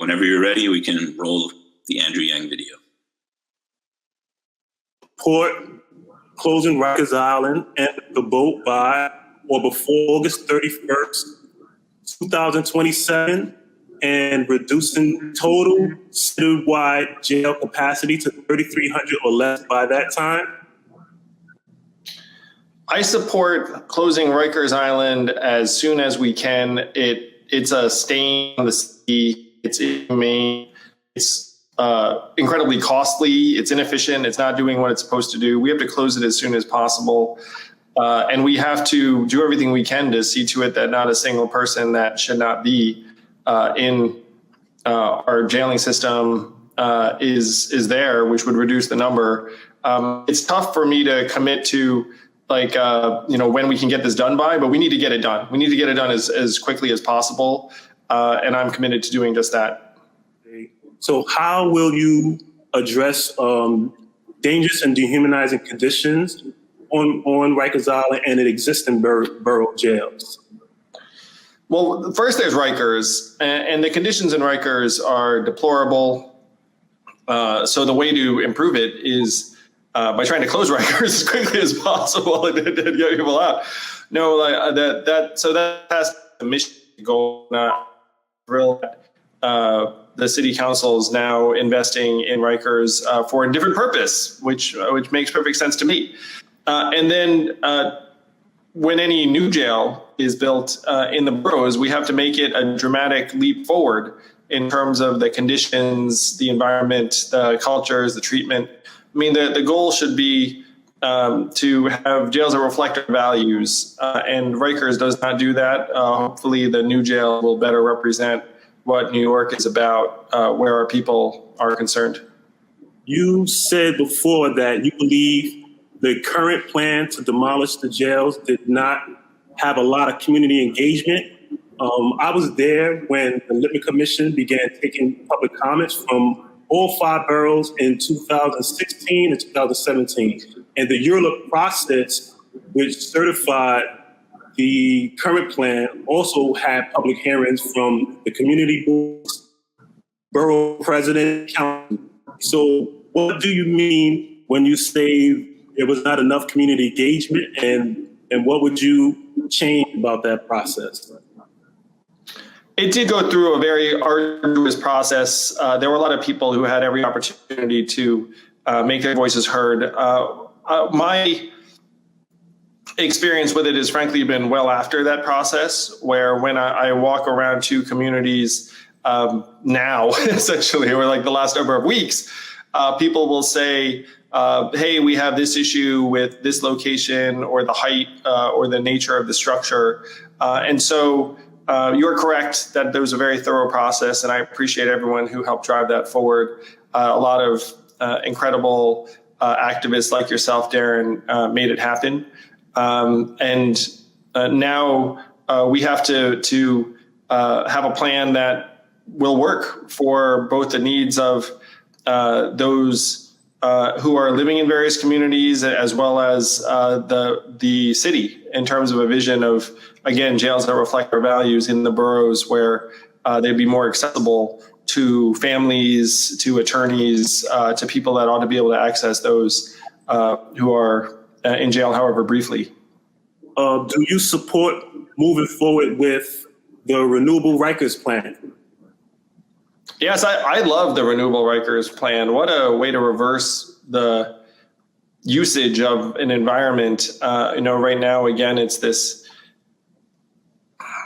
Whenever you're ready, we can roll the Andrew Yang video. Port closing Rikers Island and the boat by or before August 31st, 2027, and reducing total citywide jail capacity to 3,300 or less by that time. I support closing Rikers Island as soon as we can. It's a stain on the sea. It's inhumane. It's incredibly costly. It's inefficient. It's not doing what it's supposed to do. We have to close it as soon as possible. And we have to do everything we can to see to it that not a single person that should not be in our jailing system is there, which would reduce the number. It's tough for me to commit to when we can get this done by, but we need to get it done. We need to get it done as quickly as possible. And I'm committed to doing just that. So how will you address dangerous and dehumanizing conditions on Rikers Island and in existing borough jails? Well, first there's Rikers, and the conditions in Rikers are deplorable. So the way to improve it is by trying to close Rikers as quickly as possible and get people out. No, so that has the mission goal. Not thrilled that the city council is now investing in Rikers for a different purpose, which makes perfect sense to me. And then when any new jail is built in the boroughs, we have to make it a dramatic leap forward in terms of the conditions, the environment, the cultures, the treatment. I mean, the goal should be to have jails that reflect our values, and Rikers does not do that. Hopefully the new jail will better represent what New York is about, where our people are concerned. You said before that you believe the current plan to demolish the jails did not have a lot of community engagement. I was there when the Lippman Commission began taking public comments from all 5 boroughs in 2016 and 2017. And the URLA process, which certified the current plan, also had public hearings from the community boards, borough president, council. So what do you mean when you say there was not enough community engagement, and what would you change about that process? It did go through a very arduous process. There were a lot of people who had every opportunity to make their voices heard. My experience with it has frankly been well after that process, where when I walk around to communities now, essentially, or like the last number of weeks, people will say, hey, we have this issue with this location or the height or the nature of the structure. And so you're correct that there was a very thorough process, and I appreciate everyone who helped drive that forward. A lot of incredible activists like yourself, Darren, made it happen. And now we have to have a plan that will work for both the needs of those who are living in various communities, as well as the city, in terms of a vision of, again, jails that reflect our values in the boroughs, where they'd be more accessible to families, to attorneys, to people that ought to be able to access those who are in jail, however briefly. Do you support moving forward with the Renewable Rikers Plan? Yes, I love the Renewable Rikers Plan. What a way to reverse the usage of an environment. Right now, again, it's this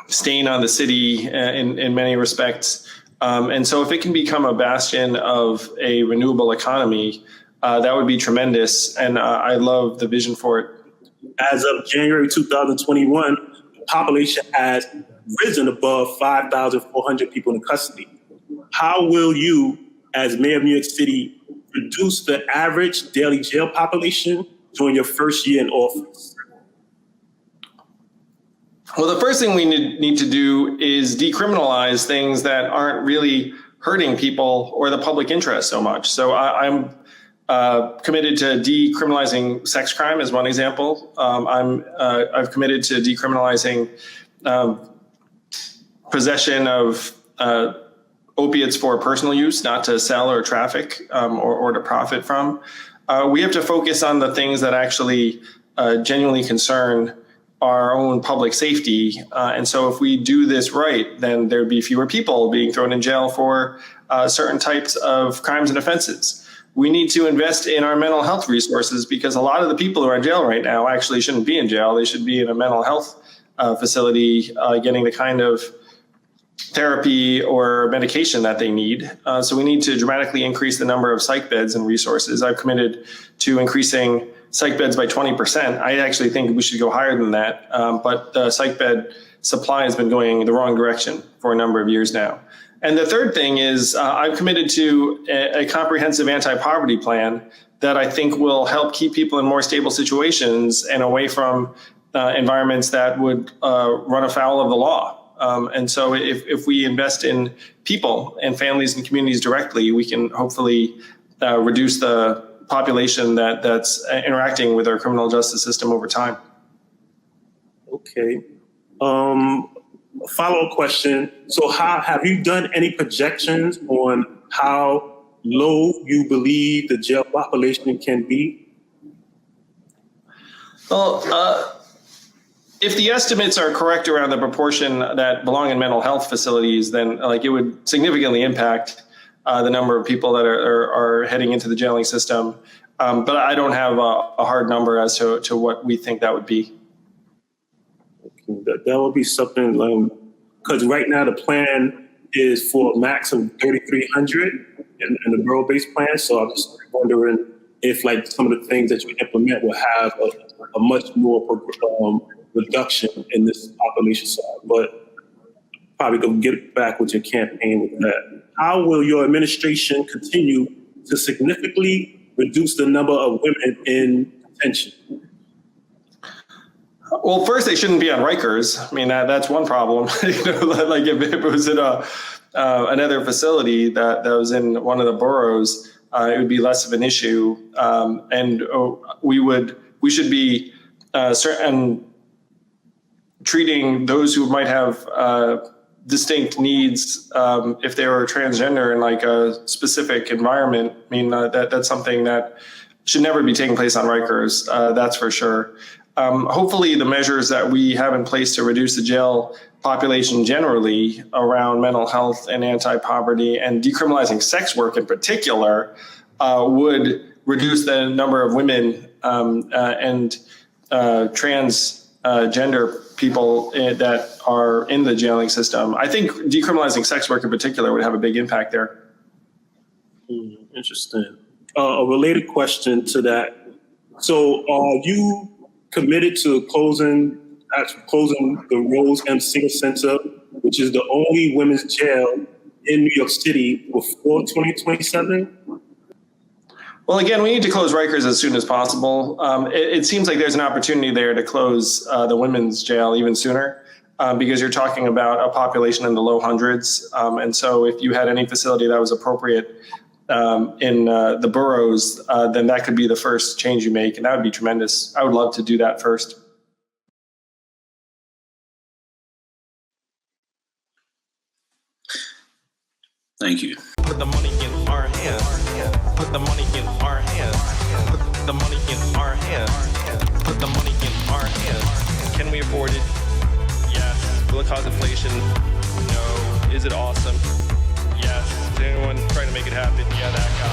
stain on the city in many respects. And so if it can become a bastion of a renewable economy, that would be tremendous. And I love the vision for it. As of January 2021, the population has risen above 5,400 people in custody. How will you, as mayor of New York City, reduce the average daily jail population during your first year in office? Well, the first thing we need to do is decriminalize things that aren't really hurting people or the public interest so much. So I'm committed to decriminalizing sex crime as one example. I've committed to decriminalizing possession of opiates for personal use, not to sell or traffic or to profit from. We have to focus on the things that actually genuinely concern our own public safety. And so if we do this right, then there'd be fewer people being thrown in jail for certain types of crimes and offenses. We need to invest in our mental health resources because a lot of the people who are in jail right now actually shouldn't be in jail. They should be in a mental health facility getting the kind of therapy or medication that they need. So we need to dramatically increase the number of psych beds and resources. I've committed to increasing psych beds by 20%. I actually think we should go higher than that. But the psych bed supply has been going the wrong direction for a number of years now. And the third thing is I've committed to a comprehensive anti-poverty plan that I think will help keep people in more stable situations and away from environments that would run afoul of the law. And so if we invest in people and families and communities directly, we can hopefully reduce the population that's interacting with our criminal justice system over time. Okay. Follow-up question. So have you done any projections on how low you believe the jail population can be? Well, if the estimates are correct around the proportion that belong in mental health facilities, then it would significantly impact the number of people that are heading into the jailing system. But I don't have a hard number as to what we think that would be. That would be something, because right now the plan is for a max of 3,300 in the borough-based plan. So I'm just wondering if some of the things that you implement will have a much more reduction in this population side. But probably go get back with your campaign with that. How will your administration continue to significantly reduce the number of women in detention? Well, first, they shouldn't be on Rikers. I mean, that's one problem. If it was in another facility that was in one of the boroughs, it would be less of an issue. And we should be certain treating those who might have distinct needs if they were transgender in a specific environment. I mean, that's something that should never be taking place on Rikers. That's for sure. Hopefully the measures that we have in place to reduce the jail population generally around mental health and anti-poverty and decriminalizing sex work in particular would reduce the number of women and transgender people that are in the jailing system. I think decriminalizing sex work in particular would have a big impact there. Interesting. A related question to that. So are you committed to closing the Rose M. Singer Center, which is the only women's jail in New York City, before 2027? Well, again, we need to close Rikers as soon as possible. It seems like there's an opportunity there to close the women's jail even sooner because you're talking about a population in the low hundreds. And so if you had any facility that was appropriate in the boroughs, then that could be the first change you make. And that would be tremendous. I would love to do that first. Thank you. Put the money in our hands. Put the money in our hands. Put the money in our hands. Put the money in our hands. Can we afford it? Yes. Will it cause inflation? No. Is it awesome? Yes. Is anyone trying to make it happen? Yeah, that guy.